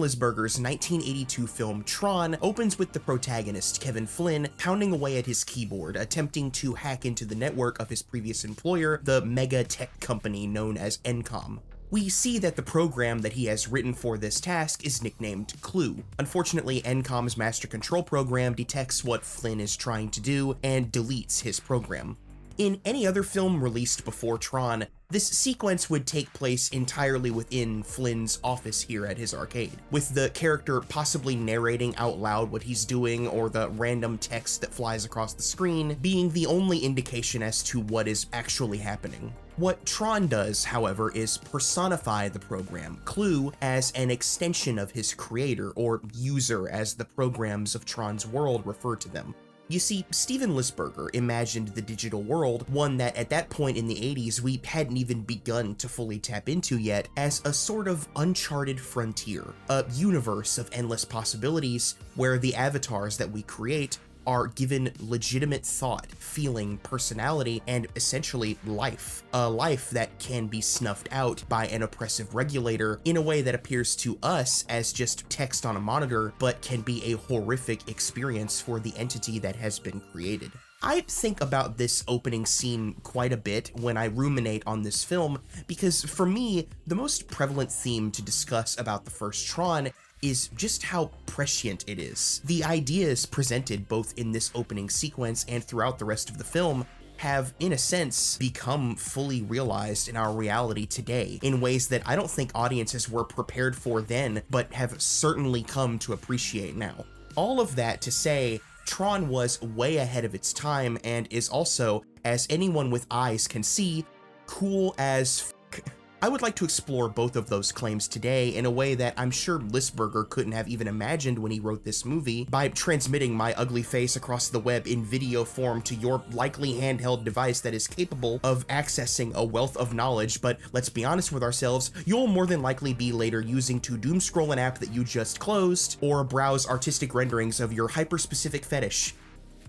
Lisberger's 1982 film Tron opens with the protagonist, Kevin Flynn, pounding away at his keyboard, attempting to hack into the network of his previous employer, the mega tech company known as Encom. We see that the program that he has written for this task is nicknamed Clue. Unfortunately, Encom's master control program detects what Flynn is trying to do and deletes his program. In any other film released before Tron, this sequence would take place entirely within Flynn's office here at his arcade, with the character possibly narrating out loud what he's doing or the random text that flies across the screen being the only indication as to what is actually happening. What Tron does, however, is personify the program, Clue, as an extension of his creator, or user as the programs of Tron's world refer to them. You see, Steven Lisberger imagined the digital world, one that at that point in the 80s we hadn't even begun to fully tap into yet, as a sort of uncharted frontier, a universe of endless possibilities where the avatars that we create are given legitimate thought, feeling, personality, and essentially life. A life that can be snuffed out by an oppressive regulator in a way that appears to us as just text on a monitor, but can be a horrific experience for the entity that has been created. I think about this opening scene quite a bit when I ruminate on this film, because for me, the most prevalent theme to discuss about the first Tron is just how prescient it is. The ideas presented both in this opening sequence and throughout the rest of the film have, in a sense, become fully realized in our reality today in ways that I don't think audiences were prepared for then, but have certainly come to appreciate now. All of that to say, Tron was way ahead of its time and is also, as anyone with eyes can see, cool as f***. I would like to explore both of those claims today in a way that I'm sure Lisberger couldn't have even imagined when he wrote this movie, by transmitting my ugly face across the web in video form to your likely handheld device that is capable of accessing a wealth of knowledge, but let's be honest with ourselves, you'll more than likely be later using to doom scroll an app that you just closed, or browse artistic renderings of your hyper-specific fetish.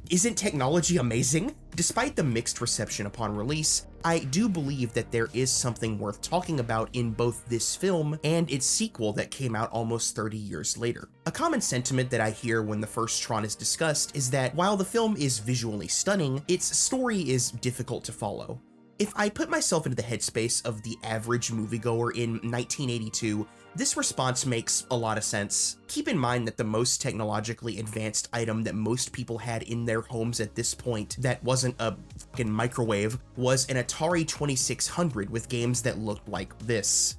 Isn't technology amazing? Despite the mixed reception upon release, I do believe that there is something worth talking about in both this film and its sequel that came out almost 30 years later. A common sentiment that I hear when the first Tron is discussed is that while the film is visually stunning, its story is difficult to follow. If I put myself into the headspace of the average moviegoer in 1982, this response makes a lot of sense. Keep in mind that the most technologically advanced item that most people had in their homes at this point that wasn't a fucking microwave was an Atari 2600 with games that looked like this.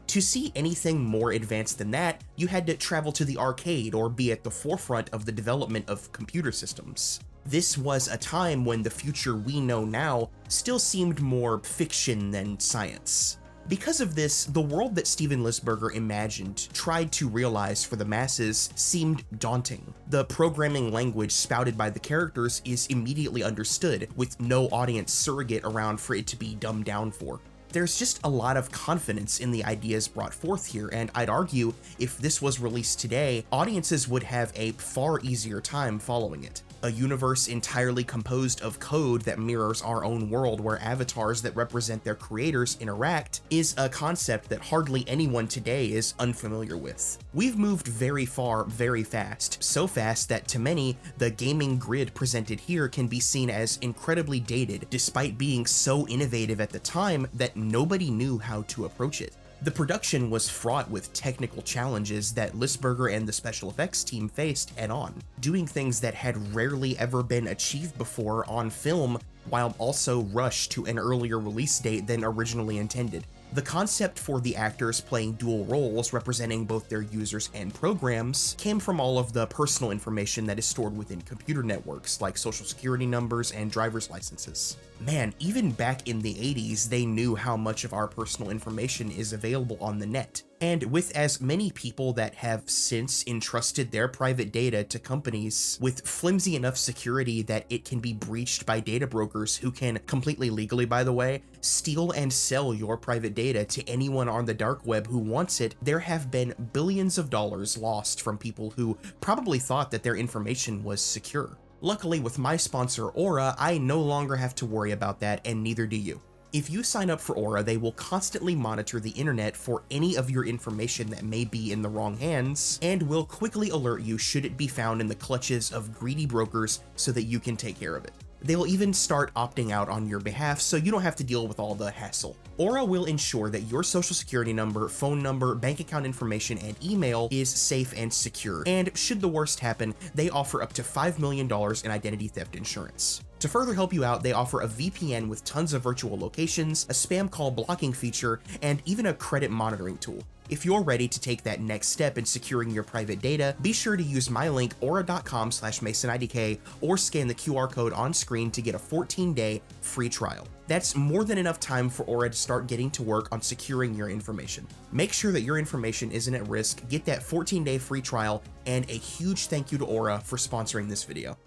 To see anything more advanced than that, you had to travel to the arcade or be at the forefront of the development of computer systems. This was a time when the future we know now still seemed more fiction than science. Because of this, the world that Steven Lisberger imagined, tried to realize for the masses, seemed daunting. The programming language spouted by the characters is immediately understood, with no audience surrogate around for it to be dumbed down for. There's just a lot of confidence in the ideas brought forth here, and I'd argue if this was released today, audiences would have a far easier time following it. A universe entirely composed of code that mirrors our own world where avatars that represent their creators interact is a concept that hardly anyone today is unfamiliar with. We've moved very far, very fast, so fast that to many, the gaming grid presented here can be seen as incredibly dated, despite being so innovative at the time that nobody knew how to approach it. The production was fraught with technical challenges that Lisberger and the special effects team faced head-on, doing things that had rarely ever been achieved before on film while also rushed to an earlier release date than originally intended. The concept for the actors playing dual roles representing both their users and programs came from all of the personal information that is stored within computer networks like social security numbers and driver's licenses. Man, even back in the 80s, they knew how much of our personal information is available on the net. And with as many people that have since entrusted their private data to companies with flimsy enough security that it can be breached by data brokers who can, completely legally by the way, steal and sell your private data to anyone on the dark web who wants it, there have been billions of dollars lost from people who probably thought that their information was secure. Luckily, with my sponsor Aura, I no longer have to worry about that, and neither do you. If you sign up for Aura, they will constantly monitor the internet for any of your information that may be in the wrong hands, and will quickly alert you should it be found in the clutches of greedy brokers so that you can take care of it. They will even start opting out on your behalf so you don't have to deal with all the hassle. Aura will ensure that your social security number, phone number, bank account information, and email is safe and secure, and should the worst happen, they offer up to $5 million in identity theft insurance. To further help you out, they offer a VPN with tons of virtual locations, a spam call blocking feature, and even a credit monitoring tool. If you're ready to take that next step in securing your private data, be sure to use my link aura.com/masonidk or scan the QR code on screen to get a 14-day free trial. That's more than enough time for Aura to start getting to work on securing your information. Make sure that your information isn't at risk, get that 14-day free trial, and a huge thank you to Aura for sponsoring this video.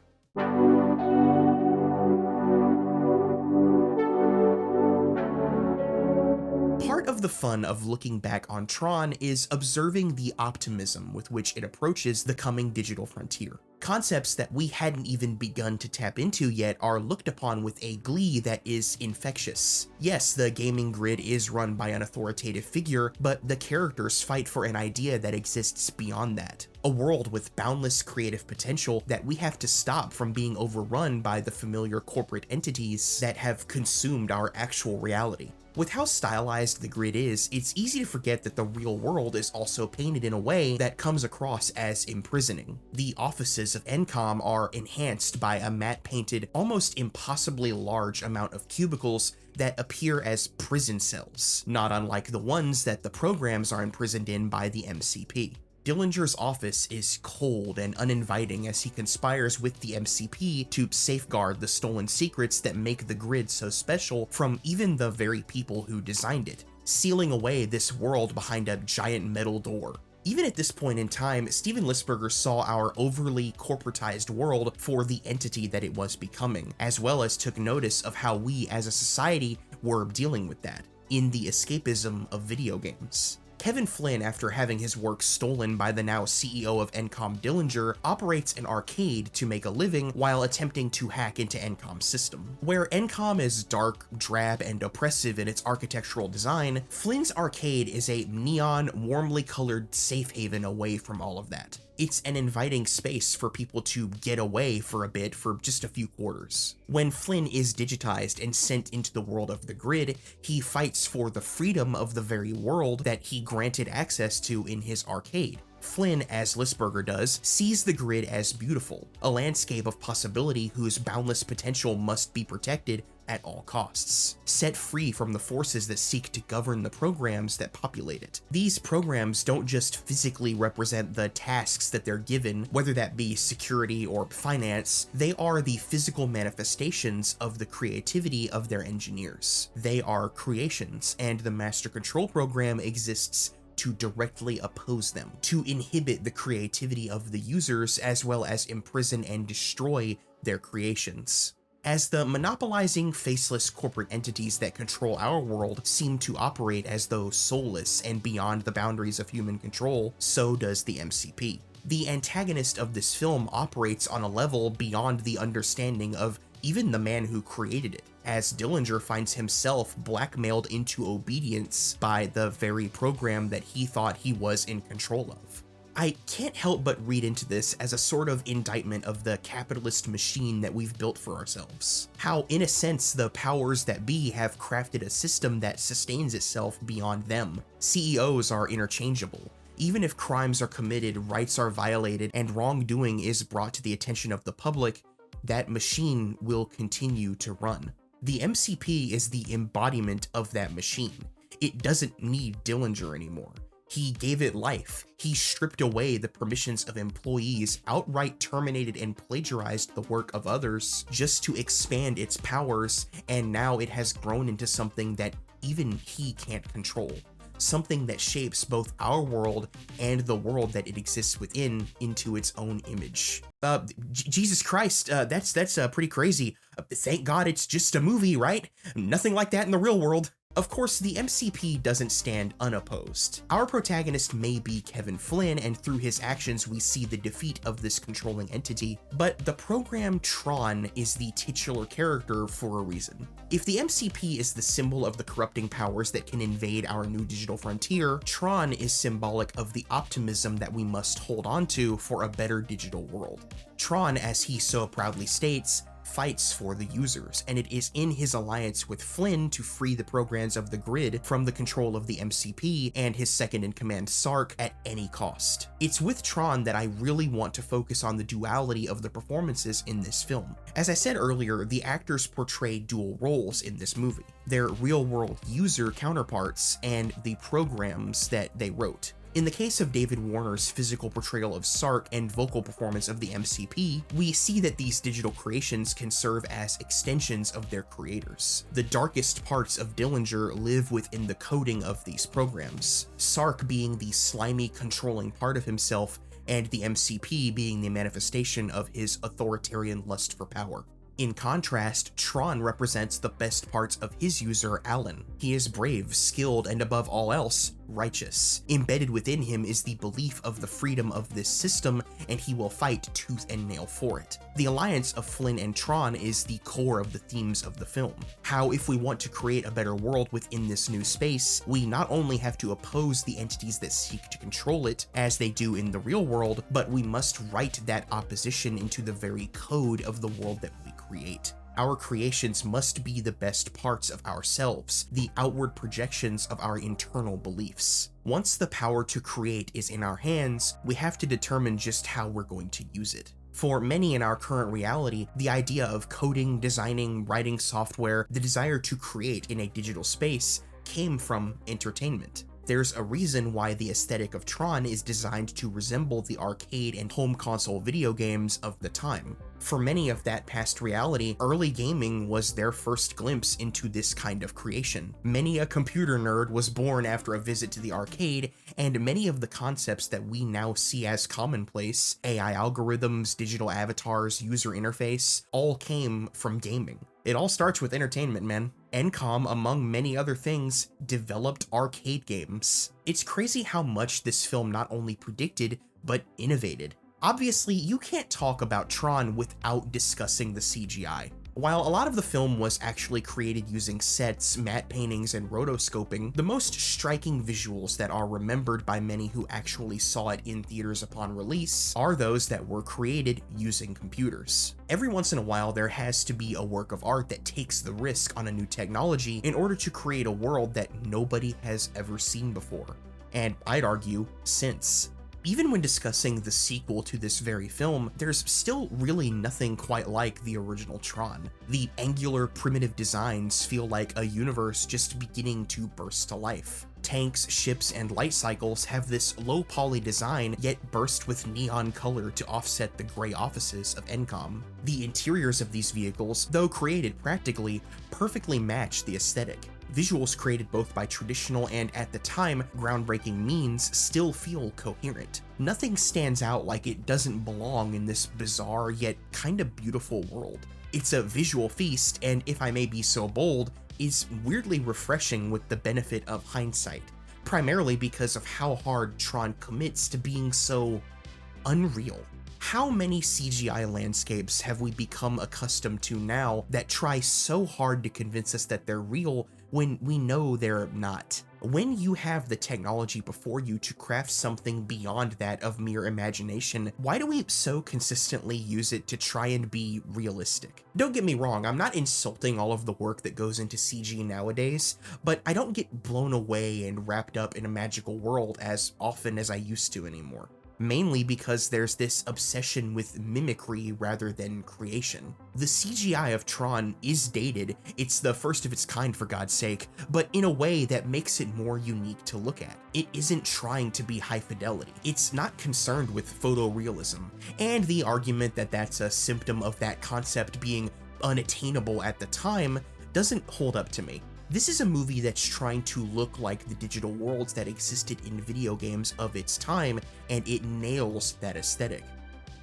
Part of the fun of looking back on Tron is observing the optimism with which it approaches the coming digital frontier. Concepts that we hadn't even begun to tap into yet are looked upon with a glee that is infectious. Yes, the gaming grid is run by an authoritative figure, but the characters fight for an idea that exists beyond that. A world with boundless creative potential that we have to stop from being overrun by the familiar corporate entities that have consumed our actual reality. With how stylized the grid is, it's easy to forget that the real world is also painted in a way that comes across as imprisoning. The offices of Encom are enhanced by a matte-painted, almost impossibly large amount of cubicles that appear as prison cells, not unlike the ones that the programs are imprisoned in by the MCP. Dillinger's office is cold and uninviting as he conspires with the MCP to safeguard the stolen secrets that make the grid so special from even the very people who designed it, sealing away this world behind a giant metal door. Even at this point in time, Steven Lisberger saw our overly corporatized world for the entity that it was becoming, as well as took notice of how we as a society were dealing with that in the escapism of video games. Kevin Flynn, after having his work stolen by the now CEO of Encom Dillinger, operates an arcade to make a living while attempting to hack into Encom's system. Where Encom is dark, drab, and oppressive in its architectural design, Flynn's arcade is a neon, warmly colored safe haven away from all of that. It's an inviting space for people to get away for a bit for just a few quarters. When Flynn is digitized and sent into the world of the grid, he fights for the freedom of the very world that he granted access to in his arcade. Flynn, as Lisberger does, sees the grid as beautiful, a landscape of possibility whose boundless potential must be protected at all costs, set free from the forces that seek to govern the programs that populate it. These programs don't just physically represent the tasks that they're given, whether that be security or finance, they are the physical manifestations of the creativity of their engineers. They are creations, and the Master Control program exists to directly oppose them, to inhibit the creativity of the users, as well as imprison and destroy their creations. As the monopolizing, faceless corporate entities that control our world seem to operate as though soulless and beyond the boundaries of human control, so does the MCP. The antagonist of this film operates on a level beyond the understanding of even the man who created it, as Dillinger finds himself blackmailed into obedience by the very program that he thought he was in control of. I can't help but read into this as a sort of indictment of the capitalist machine that we've built for ourselves. How, in a sense, the powers that be have crafted a system that sustains itself beyond them. CEOs are interchangeable. Even if crimes are committed, rights are violated, and wrongdoing is brought to the attention of the public, that machine will continue to run. The MCP is the embodiment of that machine. It doesn't need Dillinger anymore. He gave it life. He stripped away the permissions of employees, outright terminated and plagiarized the work of others just to expand its powers, and now it has grown into something that even he can't control. Something that shapes both our world and the world that it exists within into its own image. Jesus Christ, that's pretty crazy. Thank God it's just a movie, right? Nothing like that in the real world. Of course, the MCP doesn't stand unopposed. Our protagonist may be Kevin Flynn, and through his actions we see the defeat of this controlling entity, but the program Tron is the titular character for a reason. If the MCP is the symbol of the corrupting powers that can invade our new digital frontier, Tron is symbolic of the optimism that we must hold on to for a better digital world. Tron, as he so proudly states, fights for the users, and it is in his alliance with Flynn to free the programs of the grid from the control of the MCP and his second-in-command Sark at any cost. It's with Tron that I really want to focus on the duality of the performances in this film. As I said earlier, the actors portray dual roles in this movie. Their real-world user counterparts and the programs that they wrote. In the case of David Warner's physical portrayal of Sark and vocal performance of the MCP, we see that these digital creations can serve as extensions of their creators. The darkest parts of Dillinger live within the coding of these programs, Sark being the slimy, controlling part of himself, and the MCP being the manifestation of his authoritarian lust for power. In contrast, Tron represents the best parts of his user, Alan. He is brave, skilled, and above all else, righteous. Embedded within him is the belief of the freedom of this system, and he will fight tooth and nail for it. The alliance of Flynn and Tron is the core of the themes of the film. How, if we want to create a better world within this new space, we not only have to oppose the entities that seek to control it, as they do in the real world, but we must write that opposition into the very code of the world that we create. Our creations must be the best parts of ourselves, the outward projections of our internal beliefs. Once the power to create is in our hands, we have to determine just how we're going to use it. For many in our current reality, the idea of coding, designing, writing software, the desire to create in a digital space came from entertainment. There's a reason why the aesthetic of Tron is designed to resemble the arcade and home console video games of the time. For many of that past reality, early gaming was their first glimpse into this kind of creation. Many a computer nerd was born after a visit to the arcade, and many of the concepts that we now see as commonplace, AI algorithms, digital avatars, user interface, all came from gaming. It all starts with entertainment, man. Encom, among many other things, developed arcade games. It's crazy how much this film not only predicted, but innovated. Obviously, you can't talk about Tron without discussing the CGI. While a lot of the film was actually created using sets, matte paintings, and rotoscoping, the most striking visuals that are remembered by many who actually saw it in theaters upon release are those that were created using computers. Every once in a while, there has to be a work of art that takes the risk on a new technology in order to create a world that nobody has ever seen before, and I'd argue, since. Even when discussing the sequel to this very film, there's still really nothing quite like the original Tron. The angular, primitive designs feel like a universe just beginning to burst to life. Tanks, ships, and light cycles have this low-poly design, yet burst with neon color to offset the gray offices of Encom. The interiors of these vehicles, though created practically, perfectly match the aesthetic. Visuals created both by traditional and, at the time, groundbreaking means still feel coherent. Nothing stands out like it doesn't belong in this bizarre yet kinda beautiful world. It's a visual feast, and if I may be so bold, is weirdly refreshing with the benefit of hindsight, primarily because of how hard Tron commits to being so unreal. How many CGI landscapes have we become accustomed to now that try so hard to convince us that they're real when we know they're not? When you have the technology before you to craft something beyond that of mere imagination, why do we so consistently use it to try and be realistic? Don't get me wrong, I'm not insulting all of the work that goes into CG nowadays, but I don't get blown away and wrapped up in a magical world as often as I used to anymore. Mainly because there's this obsession with mimicry rather than creation. The CGI of Tron is dated, it's the first of its kind for God's sake, but in a way that makes it more unique to look at. It isn't trying to be high fidelity, it's not concerned with photorealism, and the argument that that's a symptom of that concept being unattainable at the time doesn't hold up to me. This is a movie that's trying to look like the digital worlds that existed in video games of its time, and it nails that aesthetic.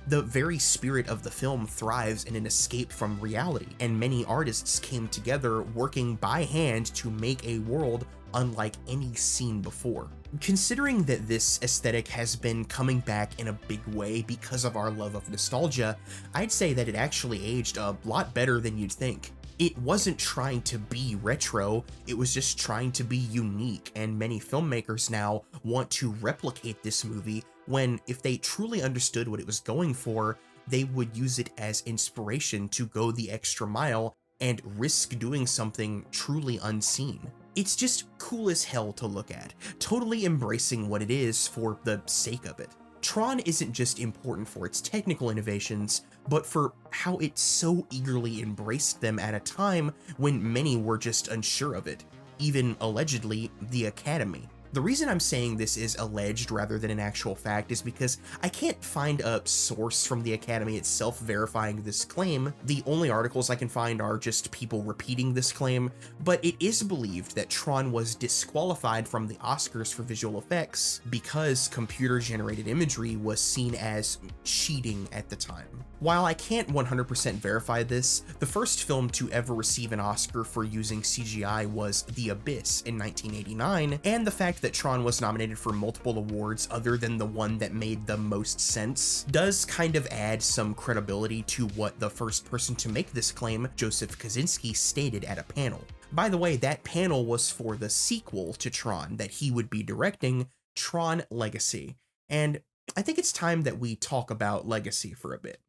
The very spirit of the film thrives in an escape from reality, and many artists came together working by hand to make a world unlike any seen before. Considering that this aesthetic has been coming back in a big way because of our love of nostalgia, I'd say that it actually aged a lot better than you'd think. It wasn't trying to be retro, it was just trying to be unique, and many filmmakers now want to replicate this movie when, if they truly understood what it was going for, they would use it as inspiration to go the extra mile and risk doing something truly unseen. It's just cool as hell to look at, totally embracing what it is for the sake of it. Tron isn't just important for its technical innovations, but for how it so eagerly embraced them at a time when many were just unsure of it, even allegedly the Academy. The reason I'm saying this is alleged rather than an actual fact is because I can't find a source from the Academy itself verifying this claim. The only articles I can find are just people repeating this claim, but it is believed that Tron was disqualified from the Oscars for visual effects because computer-generated imagery was seen as cheating at the time. While I can't 100% verify this, the first film to ever receive an Oscar for using CGI was The Abyss in 1989, and the fact that Tron was nominated for multiple awards other than the one that made the most sense does kind of add some credibility to what the first person to make this claim, Joseph Kosinski, stated at a panel. By the way, that panel was for the sequel to Tron that he would be directing, Tron Legacy, and I think it's time that we talk about Legacy for a bit.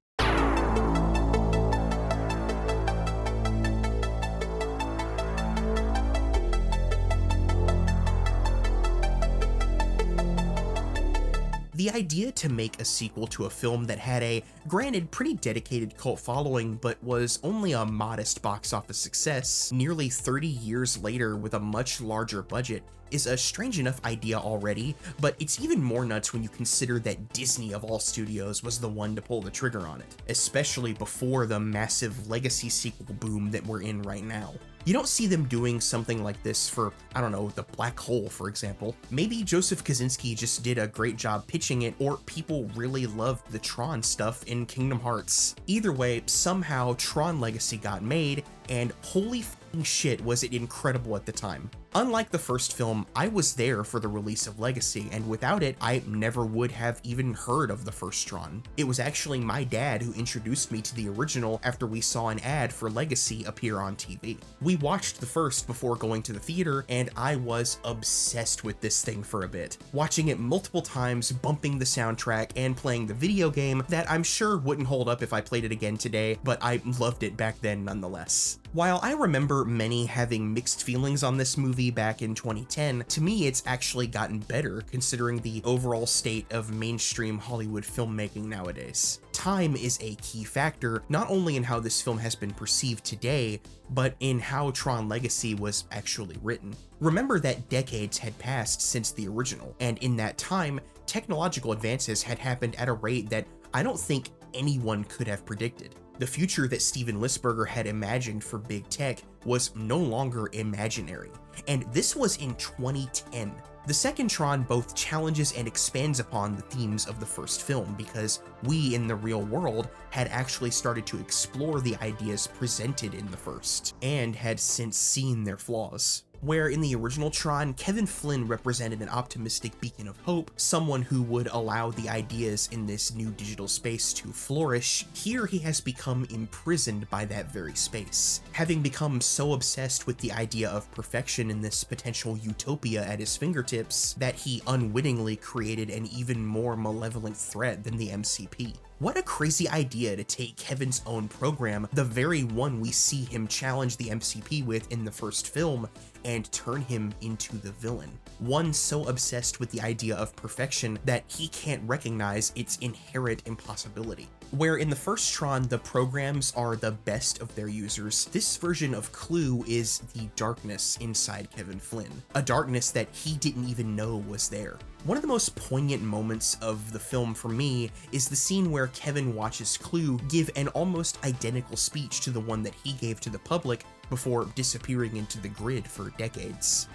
The idea to make a sequel to a film that had a, granted, pretty dedicated cult following, but was only a modest box office success nearly 30 years later with a much larger budget is a strange enough idea already, but it's even more nuts when you consider that Disney of all studios was the one to pull the trigger on it, especially before the massive Legacy sequel boom that we're in right now. You don't see them doing something like this for, I don't know, The Black Hole, for example. Maybe Joseph Kosinski just did a great job pitching it, or people really loved the Tron stuff in Kingdom Hearts. Either way, somehow Tron Legacy got made, and holy f***ing shit was it incredible at the time. Unlike the first film, I was there for the release of Legacy, and without it, I never would have even heard of the first Tron. It was actually my dad who introduced me to the original after we saw an ad for Legacy appear on TV. We watched the first before going to the theater, and I was obsessed with this thing for a bit, watching it multiple times, bumping the soundtrack, and playing the video game that I'm sure wouldn't hold up if I played it again today, but I loved it back then nonetheless. While I remember many having mixed feelings on this movie back in 2010, to me it's actually gotten better considering the overall state of mainstream Hollywood filmmaking nowadays. Time is a key factor, not only in how this film has been perceived today, but in how Tron Legacy was actually written. Remember that decades had passed since the original, and in that time, technological advances had happened at a rate that I don't think anyone could have predicted. The future that Steven Lisberger had imagined for big tech was no longer imaginary, and this was in 2010. The second Tron both challenges and expands upon the themes of the first film because we in the real world had actually started to explore the ideas presented in the first, and had since seen their flaws. Where in the original Tron, Kevin Flynn represented an optimistic beacon of hope, someone who would allow the ideas in this new digital space to flourish, here he has become imprisoned by that very space, having become so obsessed with the idea of perfection in this potential utopia at his fingertips that he unwittingly created an even more malevolent threat than the MCP. What a crazy idea to take Kevin's own program, the very one we see him challenge the MCP with in the first film, and turn him into the villain. One so obsessed with the idea of perfection that he can't recognize its inherent impossibility. Where in the first Tron, the programs are the best of their users, this version of Clue is the darkness inside Kevin Flynn, a darkness that he didn't even know was there. One of the most poignant moments of the film for me is the scene where Kevin watches Clue give an almost identical speech to the one that he gave to the public before disappearing into the grid for decades.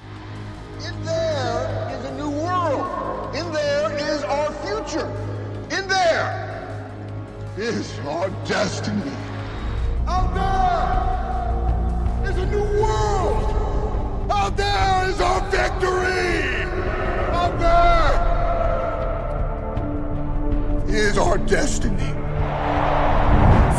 In there is a new world. In there is our future. In there. is our destiny. Out there is a new world. Out there is our victory. Out there is our destiny.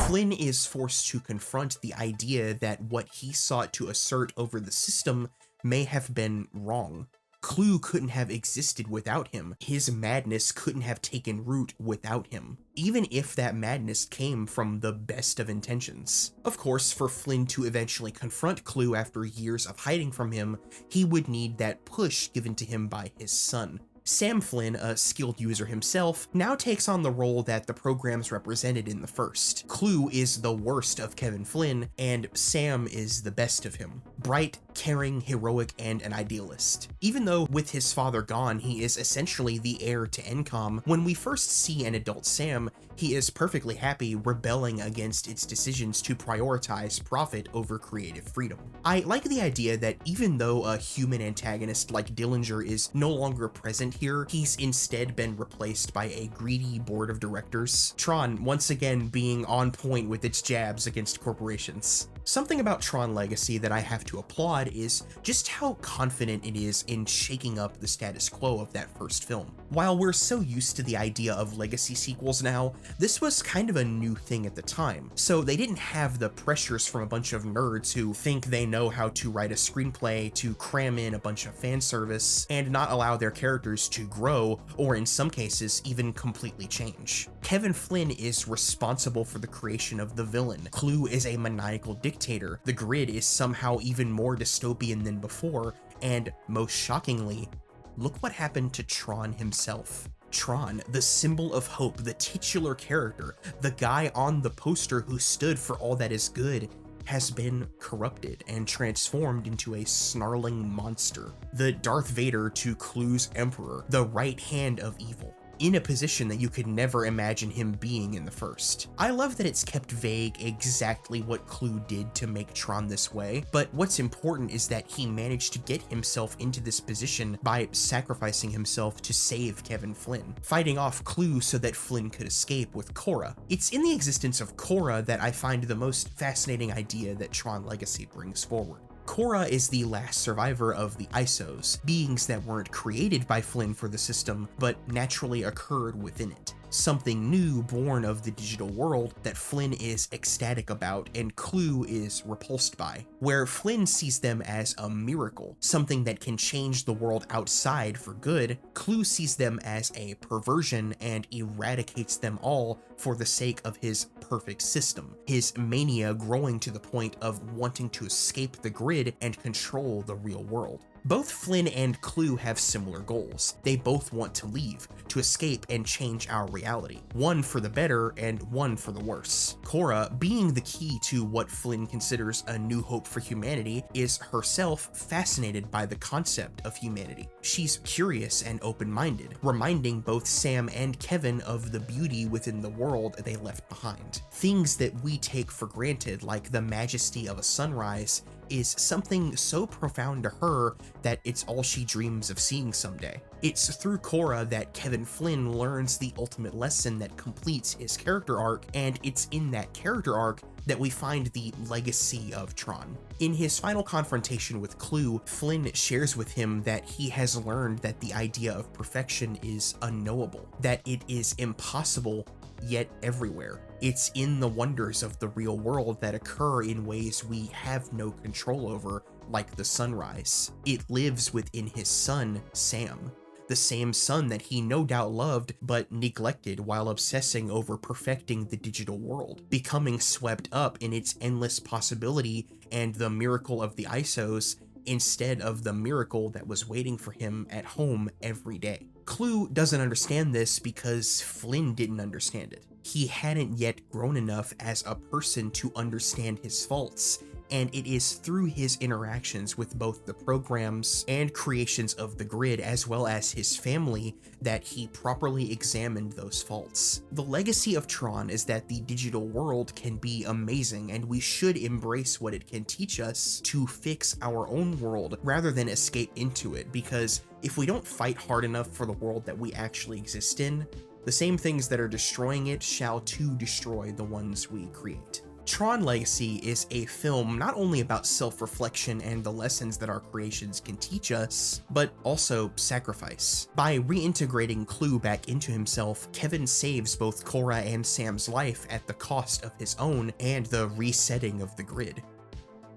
Flynn is forced to confront the idea that what he sought to assert over the system may have been wrong. Clue couldn't have existed without him. His madness couldn't have taken root without him, even if that madness came from the best of intentions. Of course, for Flynn to eventually confront Clue after years of hiding from him, he would need that push given to him by his son. Sam Flynn, a skilled user himself, now takes on the role that the programs represented in the first. Clue is the worst of Kevin Flynn, and Sam is the best of him. Bright, caring, heroic, and an idealist. Even though with his father gone, he is essentially the heir to Encom, when we first see an adult Sam, he is perfectly happy rebelling against its decisions to prioritize profit over creative freedom. I like the idea that even though a human antagonist like Dillinger is no longer present here, he's instead been replaced by a greedy board of directors. Tron once again being on point with its jabs against corporations. Something about Tron Legacy that I have to applaud is just how confident it is in shaking up the status quo of that first film. While we're so used to the idea of legacy sequels now, this was kind of a new thing at the time, so they didn't have the pressures from a bunch of nerds who think they know how to write a screenplay to cram in a bunch of fan service and not allow their characters to grow, or in some cases, even completely change. Kevin Flynn is responsible for the creation of the villain. Clue is a maniacal dictator. The grid is somehow even more dystopian than before, and most shockingly, look what happened to Tron himself. Tron, the symbol of hope, the titular character, the guy on the poster who stood for all that is good, has been corrupted and transformed into a snarling monster. The Darth Vader to Clue's Emperor, the right hand of evil, in a position that you could never imagine him being in the first. I love that it's kept vague exactly what Clue did to make Tron this way, but what's important is that he managed to get himself into this position by sacrificing himself to save Kevin Flynn, fighting off Clue so that Flynn could escape with Cora. It's in the existence of Cora that I find the most fascinating idea that Tron Legacy brings forward. Cora is the last survivor of the ISOs, beings that weren't created by Flynn for the system, but naturally occurred within it. Something new born of the digital world that Flynn is ecstatic about and Clue is repulsed by, where Flynn sees them as a miracle, something that can change the world outside for good. Clue sees them as a perversion and eradicates them all for the sake of his perfect system, his mania growing to the point of wanting to escape the grid and control the real world. Both Flynn and Clue have similar goals. They both want to leave, to escape and change our reality, one for the better and one for the worse. Cora, being the key to what Flynn considers a new hope for humanity, is herself fascinated by the concept of humanity. She's curious and open-minded, reminding both Sam and Kevin of the beauty within the world they left behind. Things that we take for granted, like the majesty of a sunrise, is something so profound to her that it's all she dreams of seeing someday. It's through Cora that Kevin Flynn learns the ultimate lesson that completes his character arc, and it's in that character arc that we find the legacy of Tron. In his final confrontation with Clue, Flynn shares with him that he has learned that the idea of perfection is unknowable, that it is impossible yet everywhere. It's in the wonders of the real world that occur in ways we have no control over, like the sunrise. It lives within his son, Sam. The same son that he no doubt loved but neglected while obsessing over perfecting the digital world, becoming swept up in its endless possibility and the miracle of the ISOs instead of the miracle that was waiting for him at home every day. Clue doesn't understand this because Flynn didn't understand it. He hadn't yet grown enough as a person to understand his faults, and it is through his interactions with both the programs and creations of the grid as well as his family that he properly examined those faults. The legacy of Tron is that the digital world can be amazing, and we should embrace what it can teach us to fix our own world rather than escape into it, because if we don't fight hard enough for the world that we actually exist in, The same things that are destroying it shall too destroy the ones we create. Tron Legacy is a film not only about self-reflection and the lessons that our creations can teach us, but also sacrifice. By reintegrating Clue back into himself, Kevin saves both Cora and Sam's life at the cost of his own and the resetting of the grid.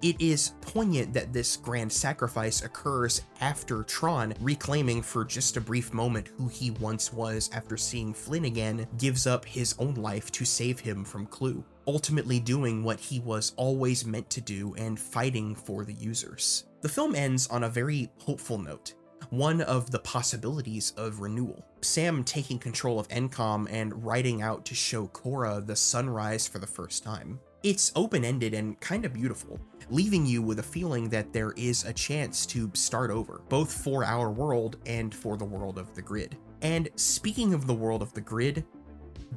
It is poignant that this grand sacrifice occurs after Tron, reclaiming for just a brief moment who he once was after seeing Flynn again, gives up his own life to save him from Clue, ultimately doing what he was always meant to do and fighting for the users. The film ends on a very hopeful note, one of the possibilities of renewal. Sam taking control of Encom and riding out to show Cora the sunrise for the first time. It's open-ended and kind of beautiful, leaving you with a feeling that there is a chance to start over, both for our world and for the world of the grid. And speaking of the world of the grid,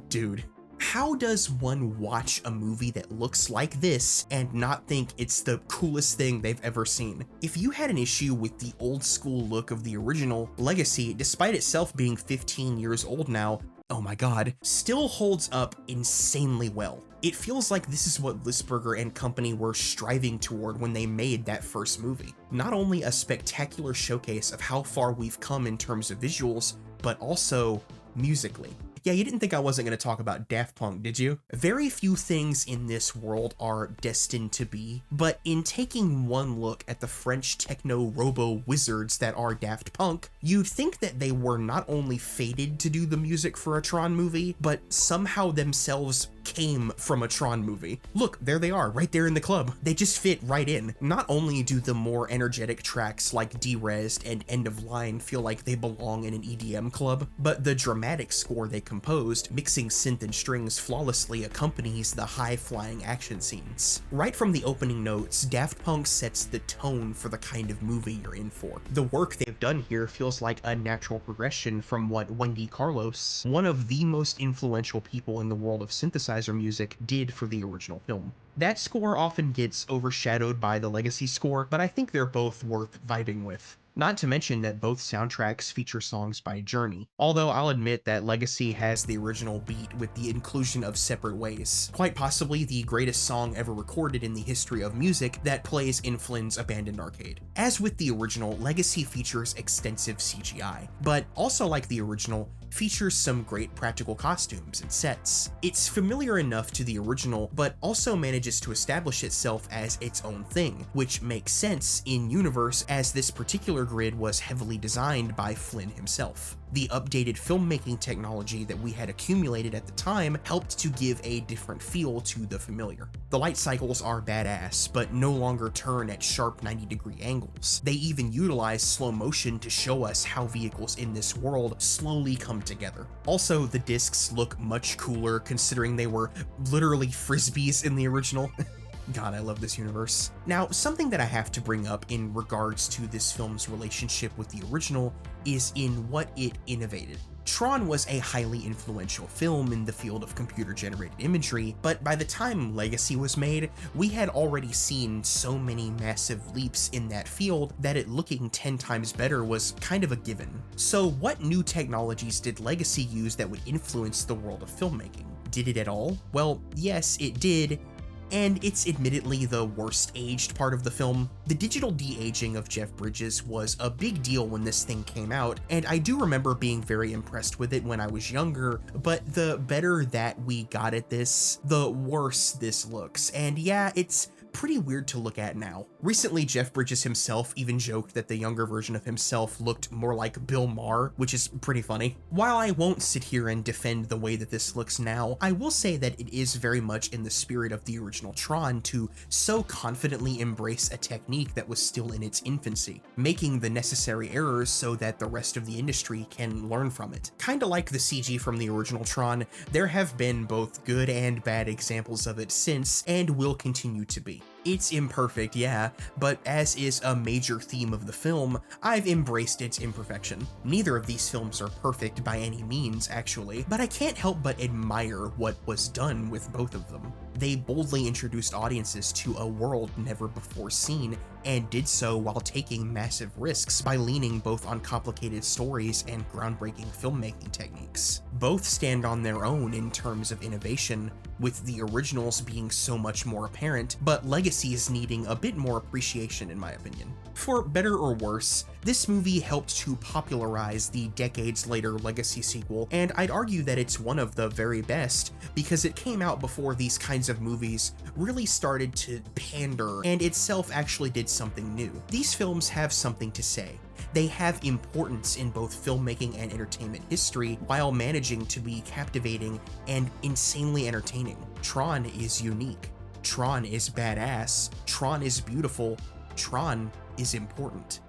dude, how does one watch a movie that looks like this and not think it's the coolest thing they've ever seen? If you had an issue with the old school look of the original, Legacy, despite itself being 15 years old now, oh my god, still holds up insanely well. It feels like this is what Lisberger and company were striving toward when they made that first movie. Not only a spectacular showcase of how far we've come in terms of visuals, but also musically. Yeah, you didn't think I wasn't going to talk about Daft Punk, did you? Very few things in this world are destined to be, but in taking one look at the French techno robo wizards that are Daft Punk, you'd think that they were not only fated to do the music for a Tron movie, but somehow themselves came from a Tron movie. Look, there they are, right there in the club. They just fit right in. Not only do the more energetic tracks like Derezzed and End of Line feel like they belong in an EDM club, but the dramatic score they composed, mixing synth and strings flawlessly, accompanies the high-flying action scenes. Right from the opening notes, Daft Punk sets the tone for the kind of movie you're in for. The work they've done here feels like a natural progression from what Wendy Carlos, one of the most influential people in the world of synthesizer music, did for the original film. That score often gets overshadowed by the Legacy score, but I think they're both worth vibing with. Not to mention that both soundtracks feature songs by Journey, although I'll admit that Legacy has the original beat with the inclusion of Separate Ways, quite possibly the greatest song ever recorded in the history of music that plays in Flynn's abandoned arcade. As with the original, Legacy features extensive CGI, but also like the original, features some great practical costumes and sets. It's familiar enough to the original, but also manages to establish itself as its own thing, which makes sense in universe as this particular grid was heavily designed by Flynn himself. The updated filmmaking technology that we had accumulated at the time helped to give a different feel to the familiar. The light cycles are badass, but no longer turn at sharp 90-degree angles. They even utilize slow motion to show us how vehicles in this world slowly come together. Also, the discs look much cooler considering they were literally frisbees in the original. God, I love this universe. Now, something that I have to bring up in regards to this film's relationship with the original is in what it innovated. Tron was a highly influential film in the field of computer-generated imagery, but by the time Legacy was made, we had already seen so many massive leaps in that field that it looking 10 times better was kind of a given. So what new technologies did Legacy use that would influence the world of filmmaking? Did it at all? Well, yes, it did, and it's admittedly the worst aged part of the film. The digital de-aging of Jeff Bridges was a big deal when this thing came out, and I do remember being very impressed with it when I was younger, but the better that we got at this, the worse this looks, and yeah, it's pretty weird to look at now. Recently, Jeff Bridges himself even joked that the younger version of himself looked more like Bill Maher, which is pretty funny. While I won't sit here and defend the way that this looks now, I will say that it is very much in the spirit of the original Tron to so confidently embrace a technique that was still in its infancy, making the necessary errors so that the rest of the industry can learn from it. Kinda like the CG from the original Tron, there have been both good and bad examples of it since, and will continue to be. It's imperfect, yeah, but as is a major theme of the film, I've embraced its imperfection. Neither of these films are perfect by any means, actually, but I can't help but admire what was done with both of them. They boldly introduced audiences to a world never before seen, and did so while taking massive risks by leaning both on complicated stories and groundbreaking filmmaking techniques. Both stand on their own in terms of innovation, with the originals being so much more apparent, but Legacies needing a bit more appreciation in my opinion. For better or worse, this movie helped to popularize the decades later Legacy sequel, and I'd argue that it's one of the very best because it came out before these kinds of movies really started to pander and itself actually did something new. These films have something to say. They have importance in both filmmaking and entertainment history while managing to be captivating and insanely entertaining. Tron is unique. Tron is badass. Tron is beautiful. Tron is important.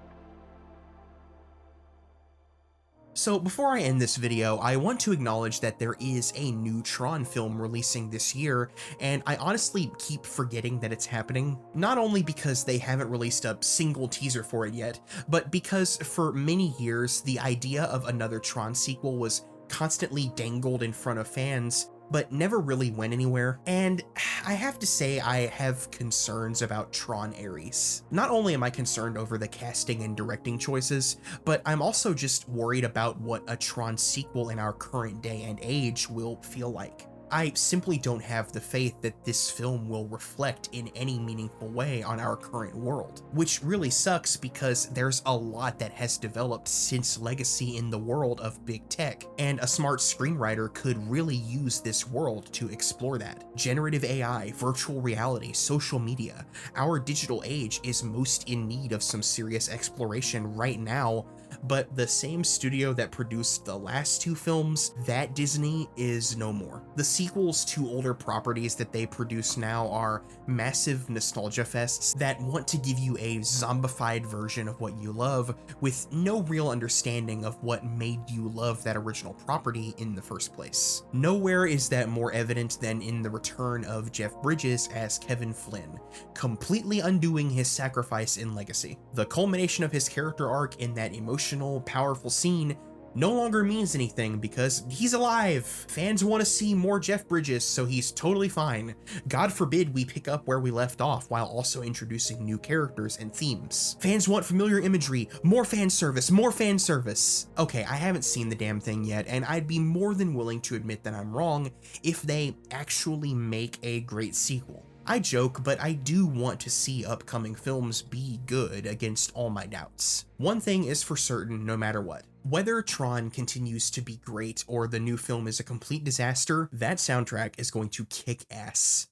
So before I end this video, I want to acknowledge that there is a new Tron film releasing this year, and I honestly keep forgetting that it's happening, not only because they haven't released a single teaser for it yet, but because for many years the idea of another Tron sequel was constantly dangled in front of fans, but never really went anywhere, and I have to say I have concerns about Tron Ares. Not only am I concerned over the casting and directing choices, but I'm also just worried about what a Tron sequel in our current day and age will feel like. I simply don't have the faith that this film will reflect in any meaningful way on our current world, which really sucks because there's a lot that has developed since Legacy in the world of big tech, and a smart screenwriter could really use this world to explore that. Generative AI, virtual reality, social media, our digital age is most in need of some serious exploration right now, but the same studio that produced the last two films, that Disney, is no more. The sequels to older properties that they produce now are massive nostalgia fests that want to give you a zombified version of what you love with no real understanding of what made you love that original property in the first place. Nowhere is that more evident than in the return of Jeff Bridges as Kevin Flynn, completely undoing his sacrifice in Legacy. The culmination of his character arc in that emotional, powerful scene no longer means anything because he's alive. Fans want to see more Jeff Bridges, so he's totally fine. God forbid we pick up where we left off while also introducing new characters and themes. Fans want familiar imagery, more fan service, more fan service. Okay, I haven't seen the damn thing yet, and I'd be more than willing to admit that I'm wrong if they actually make a great sequel. I joke, but I do want to see upcoming films be good against all my doubts. One thing is for certain no matter what. Whether Tron continues to be great or the new film is a complete disaster, that soundtrack is going to kick ass.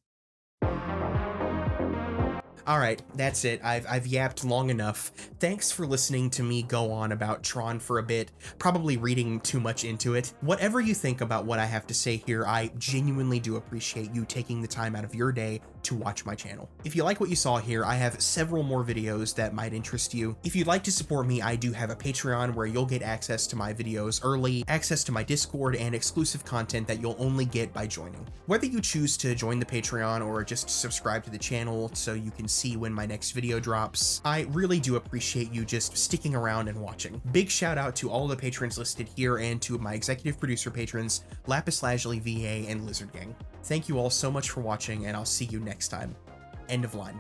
Alright, that's it. I've yapped long enough. Thanks for listening to me go on about Tron for a bit, probably reading too much into it. Whatever you think about what I have to say here, I genuinely do appreciate you taking the time out of your day to watch my channel. If you like what you saw here, I have several more videos that might interest you. If you'd like to support me, I do have a Patreon where you'll get access to my videos early, access to my Discord, and exclusive content that you'll only get by joining. Whether you choose to join the Patreon or just subscribe to the channel so you can see when my next video drops, I really do appreciate you just sticking around and watching. Big shout out to all the patrons listed here and to my executive producer patrons, Lapis Lazuli VA and Lizard Gang. Thank you all so much for watching, and I'll see you next time. End of line.